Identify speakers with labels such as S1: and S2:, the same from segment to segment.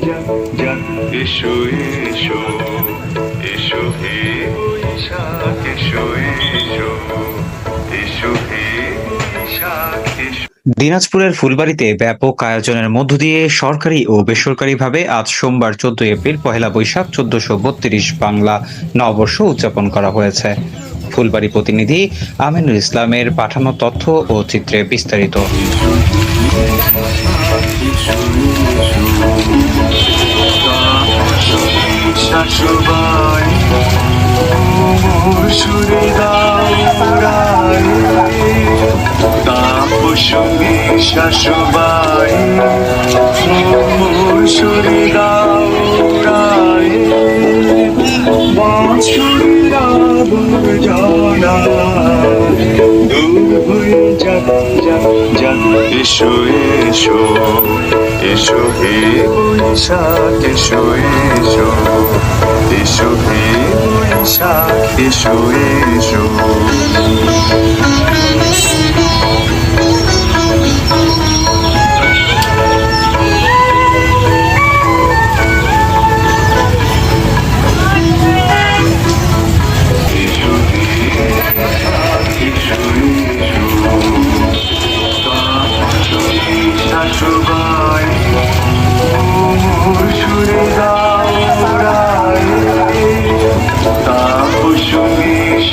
S1: এসো এসো এসো হে বৈশাখ এসো এসো এসো হে বৈশাখ এসো। দিনাজপুরের ফুলবাড়ীতে ব্যাপক আয়োজনের মধ্য দিয়ে সরকারি ও বেসরকারিভাবে আজ সোমবার 14 এপ্রিল পহেলা বৈশাখ 1432 বাংলা নববর্ষ উদযাপন করা হয়েছে। ফুলবাড়ী প্রতিনিধি আমিনুল ইসলামের পাঠানো তথ্য ও চিত্রে বিস্তারিত। শাশুবাই মোর সুরে গাও রায় বাঁশুরির আবর্জনা দূর হয়ে যাক যাক যাক। এসো এসো এসো হে বৈশাখ এসো এসো এসো হে বৈশাখ এসো এসো।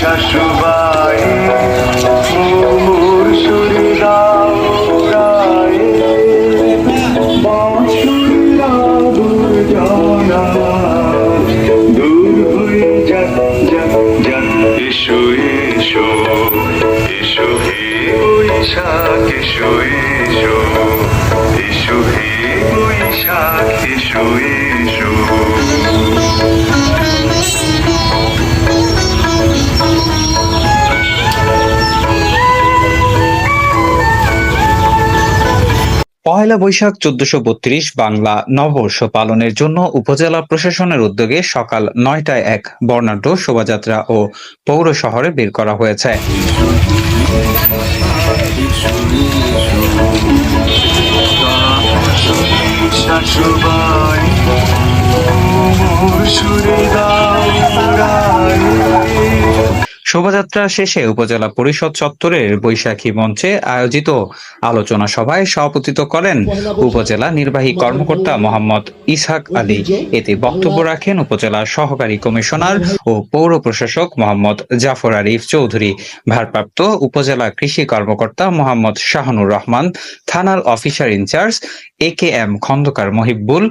S1: শাশুবাই মোর সুরে গাও রায় বাঁশুরির আবর্জনা দূর হয়ে যাক যাক যাক। এসো এসো এসো হে বৈশাখ এসো এসো এসো হে বৈশাখ এসো এসো। পহেলা বৈশাখ 1432 বাংলা নববর্ষ পালনের জন্য উপজেলা প্রশাসনের উদ্যোগে সকাল 9টায় এক বর্ণাঢ্য শোভাযাত্রা ও পৌর শহরে বের করা হয়েছে। শোভাযাত্রা শেষে উপজেলা পরিষদ চত্বরের বৈশাখী মঞ্চে আয়োজিত আলোচনা সভায় সভাপতিত্ব করেন উপজেলা নির্বাহী কর্মকর্তা মোহাম্মদ ইসহাক আলী। এতে বক্তব্য রাখেন উপজেলার সহকারী কমিশনার ও পৌর প্রশাসক মোহাম্মদ জাফর আরিফ চৌধুরী, ভারপ্রাপ্ত উপজেলা কৃষি কর্মকর্তা মোহাম্মদ শাহানুর রহমান, থানার officer in charge AKM Khandakar Mohibul,